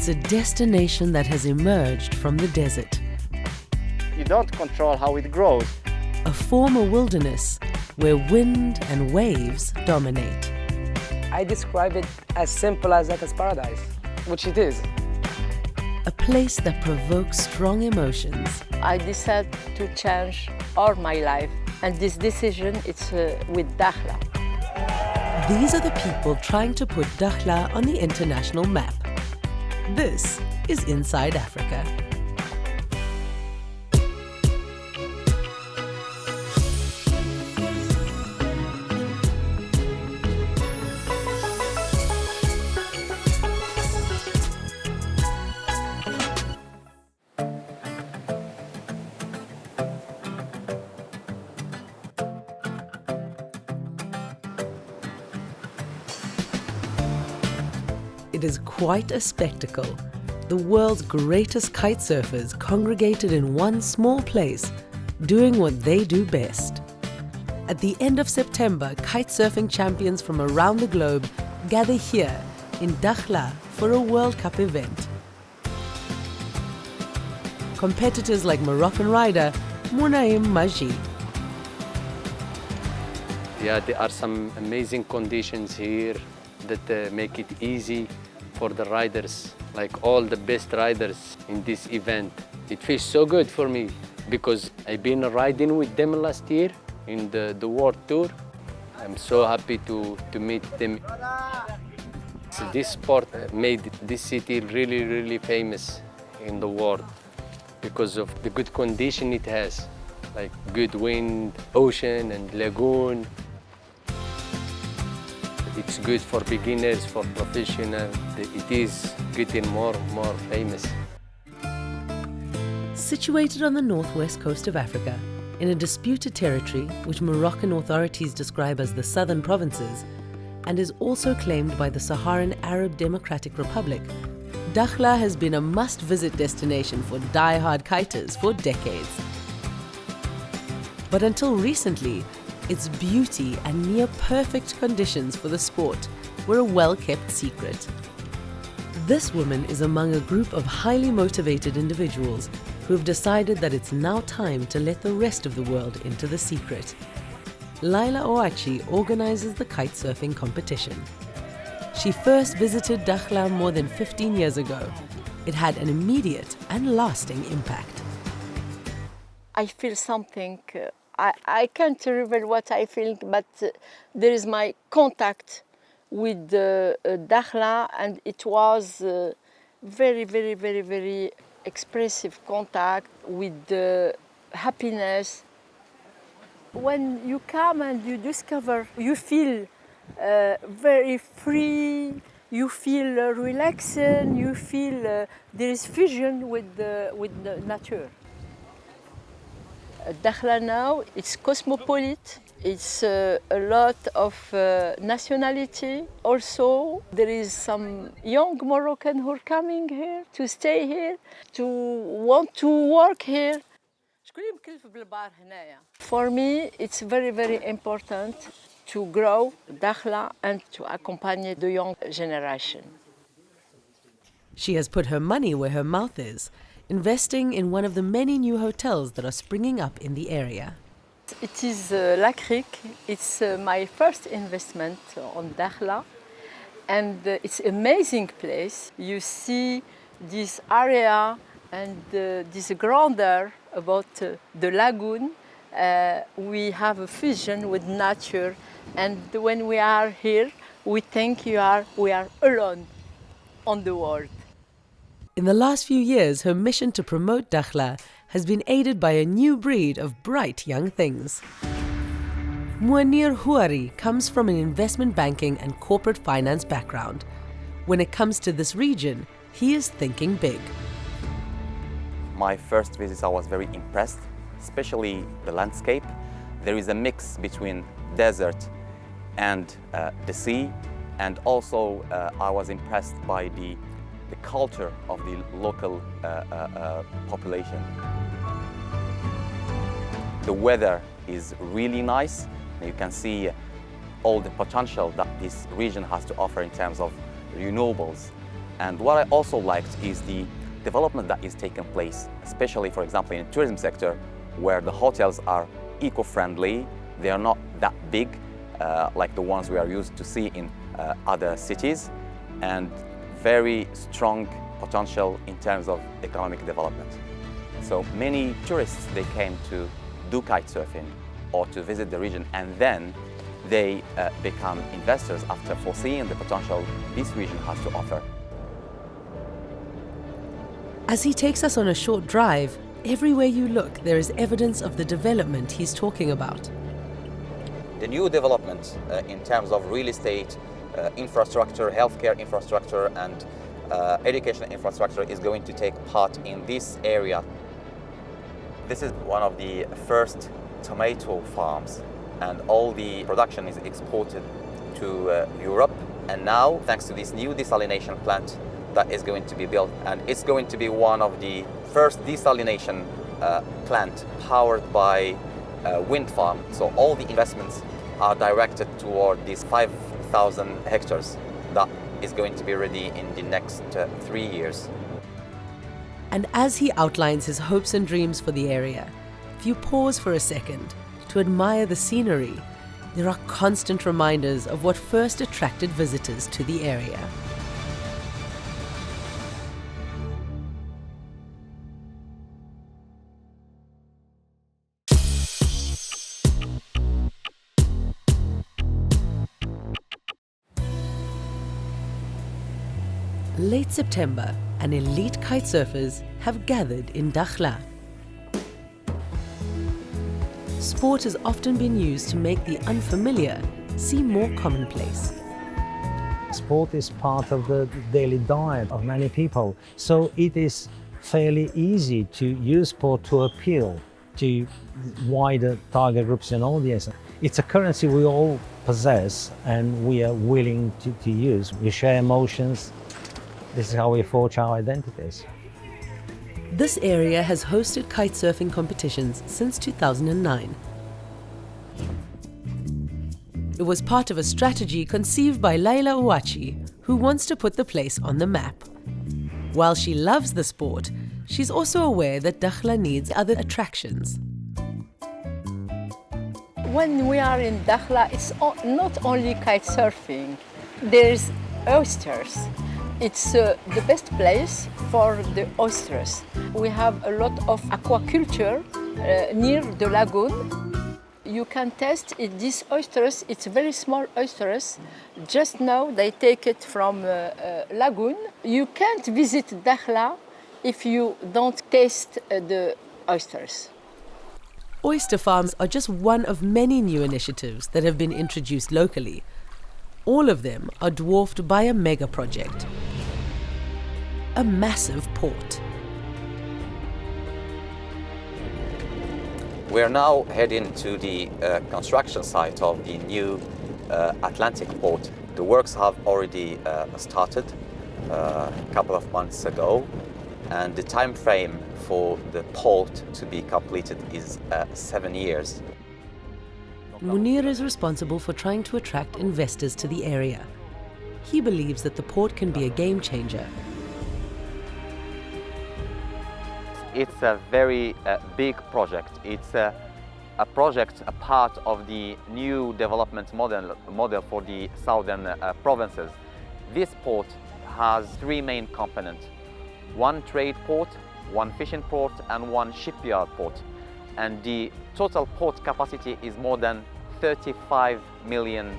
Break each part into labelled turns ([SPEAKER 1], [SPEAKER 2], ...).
[SPEAKER 1] It's a destination that has emerged from the desert.
[SPEAKER 2] You don't control how it grows.
[SPEAKER 1] A former wilderness where wind and waves dominate.
[SPEAKER 3] I describe it as simple as Dakhla's paradise, which it is.
[SPEAKER 1] A place that provokes strong emotions.
[SPEAKER 4] I decided to change all my life, and this decision is with Dakhla.
[SPEAKER 1] These are the people trying to put Dakhla on the international map. This is Inside Africa. It is quite a spectacle. The world's greatest kite surfers congregated in one small place, doing what they do best. At the end of September, kite surfing champions from around the globe gather here in Dakhla for a World Cup event. Competitors like Moroccan rider Munaim Maji.
[SPEAKER 5] Yeah, there are some amazing conditions here that make it easy for the riders, like all the best riders in this event. It feels so good for me because I've been riding with them last year in the world tour. I'm so happy to meet them. So this sport made this city really, really famous in the world because of the good condition it has, like good wind, ocean and lagoon. It's good for beginners, for professionals. It is getting more famous.
[SPEAKER 1] Situated on the northwest coast of Africa, in a disputed territory which Moroccan authorities describe as the southern provinces, and is also claimed by the Saharan Arab Democratic Republic, Dakhla has been a must-visit destination for die-hard kiters for decades. But until recently, its beauty and near-perfect conditions for the sport were a well-kept secret. This woman is among a group of highly motivated individuals who have decided that it's now time to let the rest of the world into the secret. Laila Oachi organizes the kitesurfing competition. She first visited Dakhla more than 15 years ago. It had an immediate and lasting impact.
[SPEAKER 4] I feel something. I can't reveal what I feel, but there is my contact with Dakhla, and it was very, very, very, very expressive contact with the happiness. When you come and you discover, you feel very free, you feel relaxing, you feel there is fusion with the nature. Dakhla now, it's cosmopolitan, it's a lot of nationality. Also, there is some young Moroccan who are coming here, to stay here, to want to work here. For me, it's very, very important to grow Dakhla and to accompany the young generation.
[SPEAKER 1] She has put her money where her mouth is, investing in one of the many new hotels that are springing up in the area.
[SPEAKER 4] It is La Crique. It's my first investment on Dakhla, and it's an amazing place. You see this area and this grandeur about the lagoon. We have a fusion with nature, and when we are here, we think we are alone on the world.
[SPEAKER 1] In the last few years, her mission to promote Dakhla has been aided by a new breed of bright young things. Muanir Houari comes from an investment banking and corporate finance background. When it comes to this region, he is thinking big.
[SPEAKER 6] My first visit, I was very impressed, especially the landscape. There is a mix between desert and the sea, and also I was impressed by the culture of the local population. The weather is really nice. You can see all the potential that this region has to offer in terms of renewables. And what I also liked is the development that is taking place, especially, for example, in the tourism sector, where the hotels are eco-friendly. They are not that big like the ones we are used to see in other cities, and very strong potential in terms of economic development. So many tourists, they came to do kite surfing or to visit the region, and then they become investors after foreseeing the potential this region has to offer.
[SPEAKER 1] As he takes us on a short drive, everywhere you look, there is evidence of the development he's talking about.
[SPEAKER 6] The new development in terms of real estate, infrastructure, healthcare infrastructure, and educational infrastructure is going to take part in this area. This is one of the first tomato farms, and all the production is exported to Europe. And now, thanks to this new desalination plant that is going to be built, and it's going to be one of the first desalination plant powered by wind farm. So all the investments are directed toward these 5,000 hectares that is going to be ready in the next 3 years.
[SPEAKER 1] And as he outlines his hopes and dreams for the area, if you pause for a second to admire the scenery, there are constant reminders of what first attracted visitors to the area. Late September, and elite kite surfers have gathered in Dakhla. Sport has often been used to make the unfamiliar seem more commonplace.
[SPEAKER 7] Sport is part of the daily diet of many people, so it is fairly easy to use sport to appeal to wider target groups and audience. It's a currency we all possess and we are willing to use. We share emotions. This is how we forge our identities.
[SPEAKER 1] This area has hosted kite surfing competitions since 2009. It was part of a strategy conceived by Laila Ouachi, who wants to put the place on the map. While she loves the sport, she's also aware that Dakhla needs other attractions.
[SPEAKER 4] When we are in Dakhla, it's not only kite surfing. There's oysters. It's the best place for the oysters. We have a lot of aquaculture near the lagoon. You can test it, these oysters. It's very small oysters. Just now they take it from lagoon. You can't visit Dakhla if you don't taste the oysters.
[SPEAKER 1] Oyster farms are just one of many new initiatives that have been introduced locally. All of them are dwarfed by a mega project. A massive port.
[SPEAKER 6] We're now heading to the construction site of the new Atlantic port. The works have already started a couple of months ago, and the time frame for the port to be completed is 7 years.
[SPEAKER 1] Munir is responsible for trying to attract investors to the area. He believes that the port can be a game changer.
[SPEAKER 6] It's a very big project. It's a project, a part of the new development model for the southern provinces. This port has 3 main components: one trade port, one fishing port, and one shipyard port. And the total port capacity is more than 35 million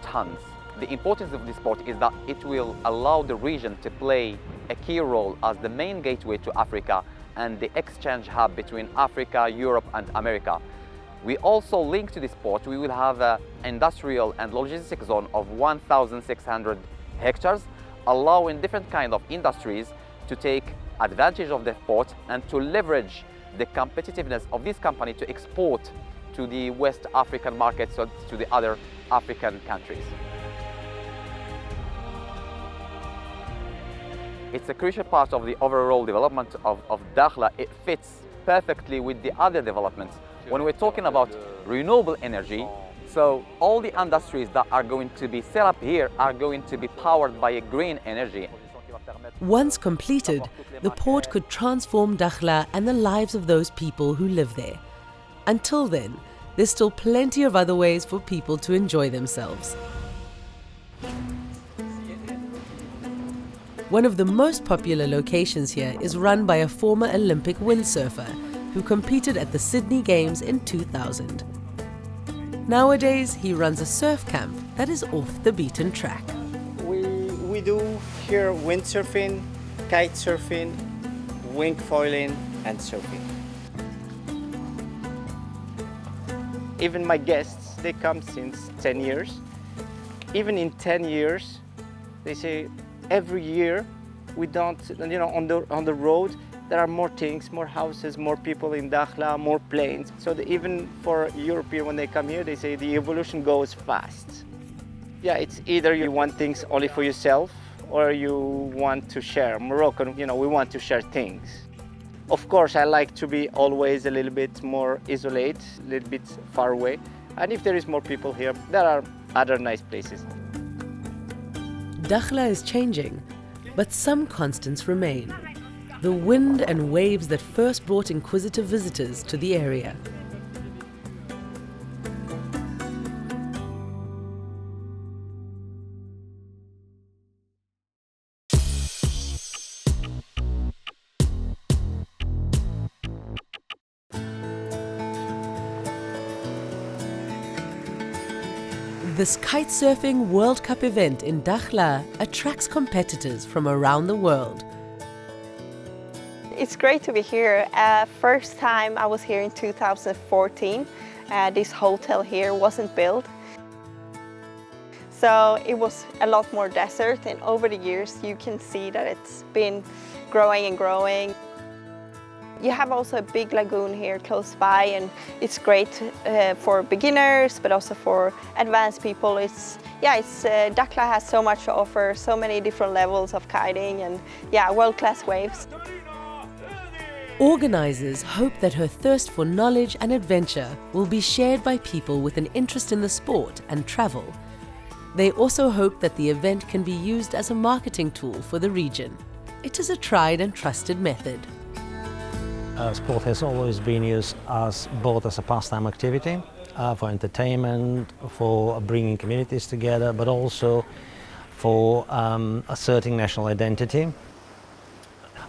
[SPEAKER 6] tons. The importance of this port is that it will allow the region to play a key role as the main gateway to Africa and the exchange hub between Africa, Europe, and America. We also link to this port, we will have an industrial and logistic zone of 1,600 hectares, allowing different kinds of industries to take advantage of the port and to leverage the competitiveness of this company to export to the West African markets, so to the other African countries. It's a crucial part of the overall development of Dakhla. It fits perfectly with the other developments. When we're talking about renewable energy, so all the industries that are going to be set up here are going to be powered by a green energy.
[SPEAKER 1] Once completed, the port could transform Dakhla and the lives of those people who live there. Until then, there's still plenty of other ways for people to enjoy themselves. One of the most popular locations here is run by a former Olympic windsurfer who competed at the Sydney Games in 2000. Nowadays, he runs a surf camp that is off the beaten track.
[SPEAKER 2] We do here windsurfing, kite surfing, wing foiling and surfing. Even my guests, they come since 10 years. Even in 10 years, they say every year we don't, on the road, there are more things, more houses, more people in Dakhla, more planes. So even for European, when they come here, they say the evolution goes fast. Yeah, it's either you want things only for yourself or you want to share. Moroccan, we want to share things. Of course, I like to be always a little bit more isolated, a little bit far away. And if there is more people here, there are other nice places.
[SPEAKER 1] Dakhla is changing, but some constants remain. The wind and waves that first brought inquisitive visitors to the area. This kitesurfing World Cup event in Dakhla attracts competitors from around the world.
[SPEAKER 8] It's great to be here. First time I was here in 2014. This hotel here wasn't built. So it was a lot more desert, and over the years you can see that it's been growing and growing. You have also a big lagoon here close by, and it's great for beginners, but also for advanced people. Dakhla has so much to offer, so many different levels of kiting, and world-class waves.
[SPEAKER 1] Organizers hope that her thirst for knowledge and adventure will be shared by people with an interest in the sport and travel. They also hope that the event can be used as a marketing tool for the region. It is a tried and trusted method.
[SPEAKER 7] Sport has always been used both as a pastime activity, for entertainment, for bringing communities together, but also for asserting national identity.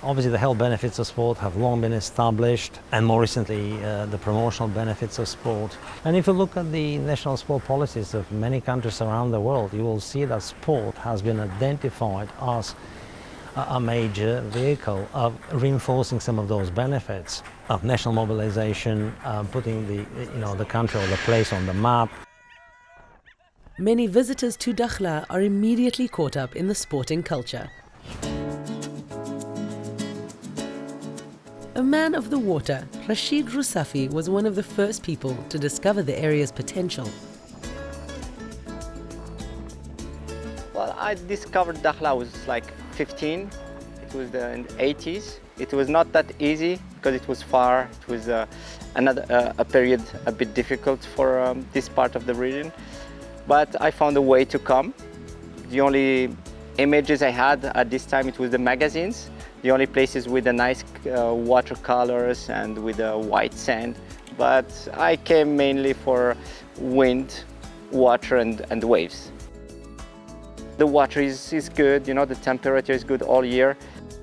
[SPEAKER 7] Obviously, the health benefits of sport have long been established, and more recently, the promotional benefits of sport. And if you look at the national sport policies of many countries around the world, you will see that sport has been identified as a major vehicle of reinforcing some of those benefits of national mobilization, putting the country or the place on the map.
[SPEAKER 1] Many visitors to Dakhla are immediately caught up in the sporting culture. A man of the water, Rashid Rusafi was one of the first people to discover the area's potential.
[SPEAKER 2] Well, I discovered Dakhla, I was like 15. It was in the 80s. It was not that easy because it was far. It was a period a bit difficult for this part of the region. But I found a way to come. The only images I had at this time, it was the magazines. The only places with the nice watercolors and with the white sand. But I came mainly for wind, water and waves. The water is good, the temperature is good all year.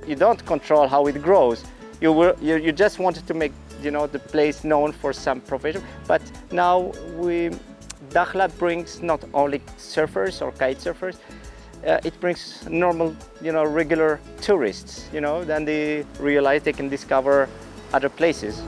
[SPEAKER 2] You don't control how it grows. You just wanted to make, the place known for some profession. But now Dakhla brings not only surfers or kite surfers, it brings normal, regular tourists, then they realize they can discover other places.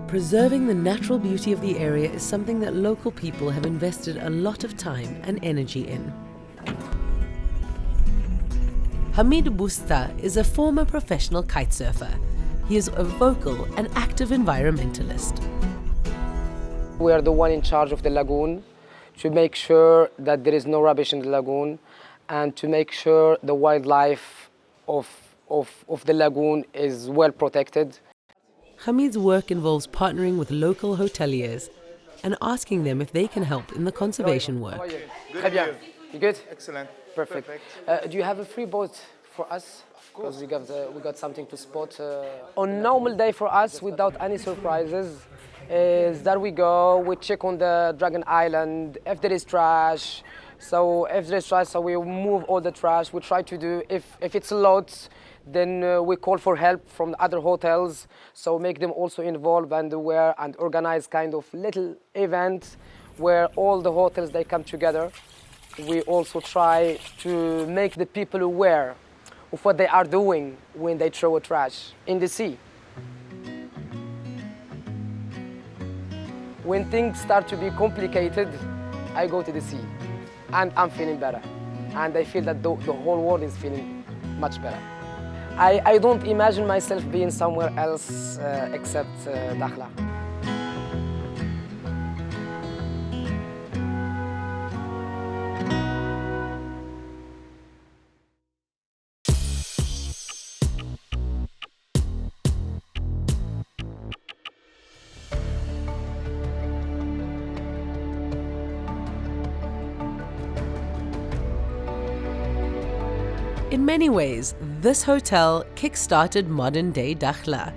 [SPEAKER 1] Preserving the natural beauty of the area is something that local people have invested a lot of time and energy in. Hamid Busta is a former professional kitesurfer. He is a vocal and active environmentalist.
[SPEAKER 3] We are the one in charge of the lagoon to make sure that there is no rubbish in the lagoon and to make sure the wildlife of the lagoon is well protected.
[SPEAKER 1] Hamid's work involves partnering with local hoteliers. and asking them if they can help in the conservation work.
[SPEAKER 3] Très bien. You good?
[SPEAKER 9] Excellent.
[SPEAKER 3] Perfect. Do you have a free boat for us? Because we got something to spot. On normal day for us, without any surprises, is that we go, we check on the Dragon Island if there is trash. So if there is trash, so we move all the trash. We try to do, if it's a lot, then we call for help from the other hotels. So make them also involved and aware and organize kind of little event where all the hotels, they come together. We also try to make the people aware of what they are doing when they throw a trash in the sea. When things start to be complicated, I go to the sea and I'm feeling better. And I feel that the whole world is feeling much better. I don't imagine myself being somewhere else except Dakhla.
[SPEAKER 1] In many ways, this hotel kick-started modern-day Dakhla.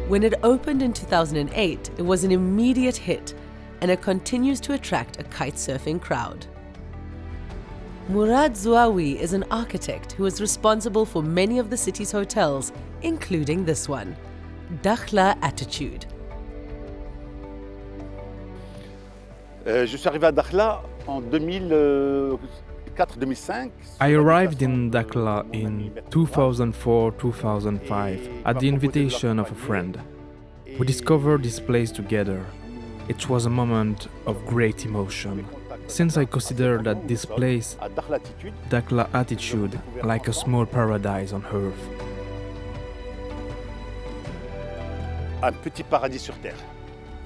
[SPEAKER 1] When it opened in 2008, it was an immediate hit, and it continues to attract a kite-surfing crowd. Murad Zouawi is an architect who is responsible for many of the city's hotels, including this one, Dakhla Attitude.
[SPEAKER 10] Je suis arrivé à Dakhla en 2004-2005.
[SPEAKER 11] I arrived in Dakhla in 2004-2005 at the invitation of a friend. We discovered this place together. It was a moment of great emotion, since I consider that this place, Dakhla Attitude, like a small paradise on earth.
[SPEAKER 10] Un petit paradis sur terre.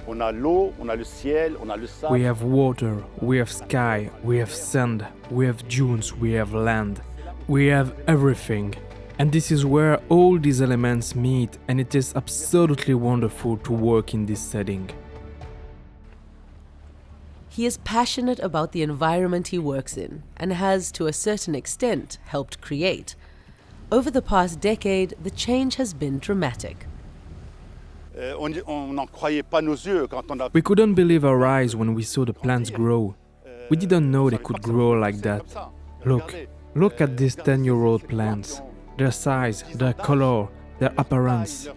[SPEAKER 10] On a l'eau, on a le ciel, on a le sable.
[SPEAKER 11] We have water, we have sky, we have sand, we have dunes, we have land. We have everything. And this is where all these elements meet, and it is absolutely wonderful to work in this setting.
[SPEAKER 1] He is passionate about the environment he works in and has, to a certain extent, helped create. Over the past decade, the change has been dramatic.
[SPEAKER 11] We couldn't believe our eyes when we saw the plants grow. We didn't know they could grow like that. Look at these 10-year-old plants. Their size, their color, their appearance.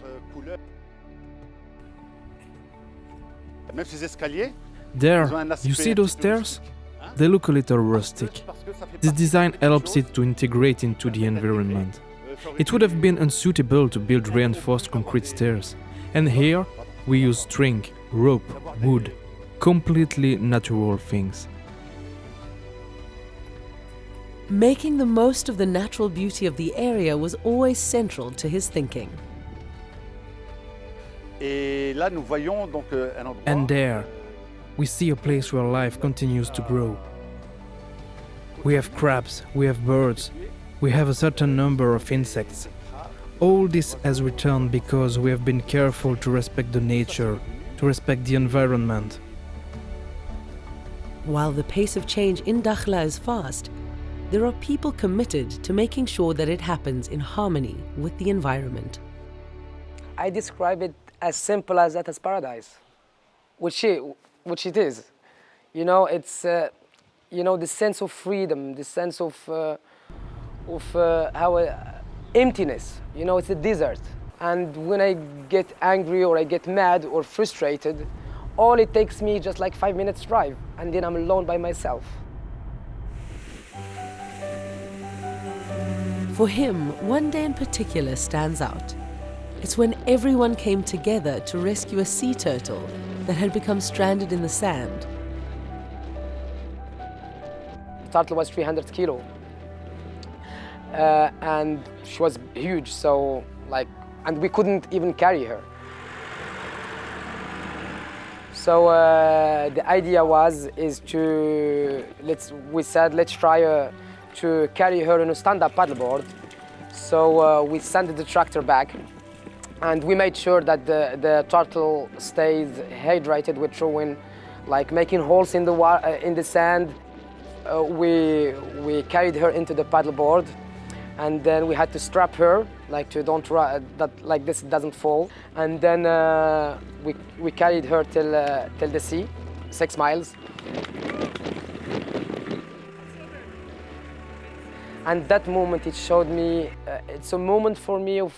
[SPEAKER 11] There, you see those stairs? They look a little rustic. This design helps it to integrate into the environment. It would have been unsuitable to build reinforced concrete stairs. And here, we use string, rope, wood, completely natural things.
[SPEAKER 1] Making the most of the natural beauty of the area was always central to his thinking.
[SPEAKER 11] And there, we see a place where life continues to grow. We have crabs, we have birds, we have a certain number of insects. All this has returned because we have been careful to respect the nature, to respect the environment.
[SPEAKER 1] While the pace of change in Dakhla is fast, there are people committed to making sure that it happens in harmony with the environment.
[SPEAKER 3] I describe it as simple as that, as paradise, which it is. You know, it's the sense of freedom, the sense of emptiness. You know, it's a desert. And when I get angry or I get mad or frustrated, all it takes me just like 5 minutes drive, and then I'm alone by myself.
[SPEAKER 1] For him, one day in particular stands out. It's when everyone came together to rescue a sea turtle that had become stranded in the sand.
[SPEAKER 3] The turtle was 300 kilo. And she was huge, and we couldn't even carry her. So the idea we said let's try to carry her in a stand-up paddleboard. So we sent the tractor back, And we made sure that the turtle stays hydrated with throwing, like making holes in the sand. We carried her into the paddleboard, and then we had to strap her, like to don't like this doesn't fall. And then we carried her till the sea, 6 miles. And that moment, it showed me, it's a moment for me of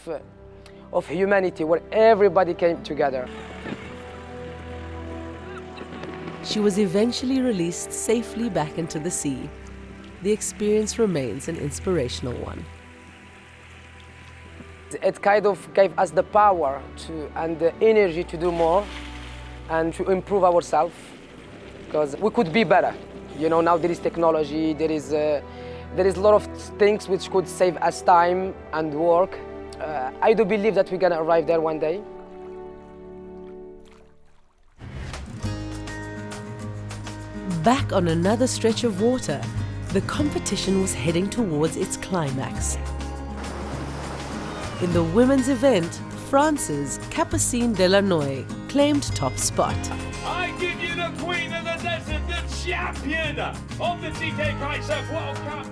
[SPEAKER 3] humanity, where everybody came together.
[SPEAKER 1] She was eventually released safely back into the sea. The experience remains an inspirational one.
[SPEAKER 3] It kind of gave us the power and the energy to do more and to improve ourselves, because we could be better. You know, now there is technology, there is a lot of things which could save us time and work. I do believe that we're gonna arrive there one day.
[SPEAKER 1] Back on another stretch of water, the competition was heading towards its climax. In the women's event, France's Capucine Delanoy claimed top spot.
[SPEAKER 9] I give you the Queen of the Desert, the champion of the TK Kitesurf World Cup.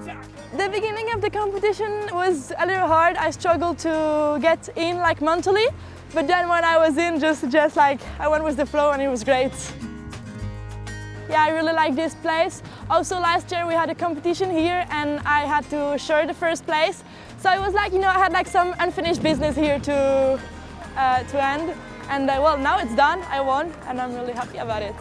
[SPEAKER 12] The beginning of the competition was a little hard. I struggled to get in like mentally, but then when I was in, just like I went with the flow and it was great. Yeah, I really like this place. Also last year we had a competition here and I had to share the first place. So it was like, you know, I had like some unfinished business here to end. And well, now it's done, I won, and I'm really happy about it.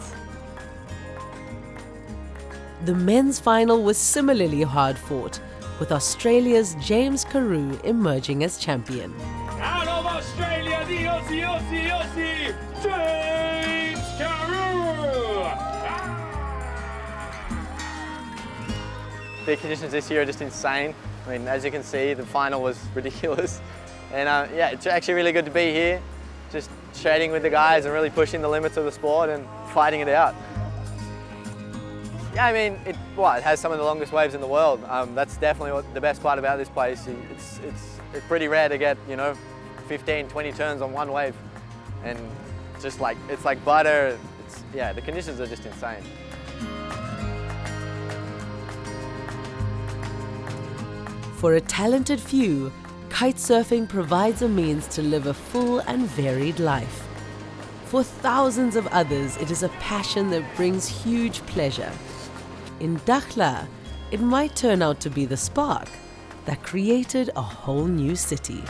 [SPEAKER 1] The men's final was similarly hard fought, with Australia's James Carew emerging as champion.
[SPEAKER 9] Out of Australia, the Aussie, James Carew!
[SPEAKER 13] The conditions this year are just insane. I mean, as you can see, the final was ridiculous. And yeah, it's actually really good to be here, just trading with the guys and really pushing the limits of the sport and fighting it out. Yeah, I mean, it has some of the longest waves in the world. That's definitely the best part about this place. It's pretty rare to get, you know, 15, 20 turns on one wave. And just like, it's like butter. Yeah, the conditions are just insane.
[SPEAKER 1] For a talented few, kitesurfing provides a means to live a full and varied life. For thousands of others, it is a passion that brings huge pleasure. In Dakhla, it might turn out to be the spark that created a whole new city.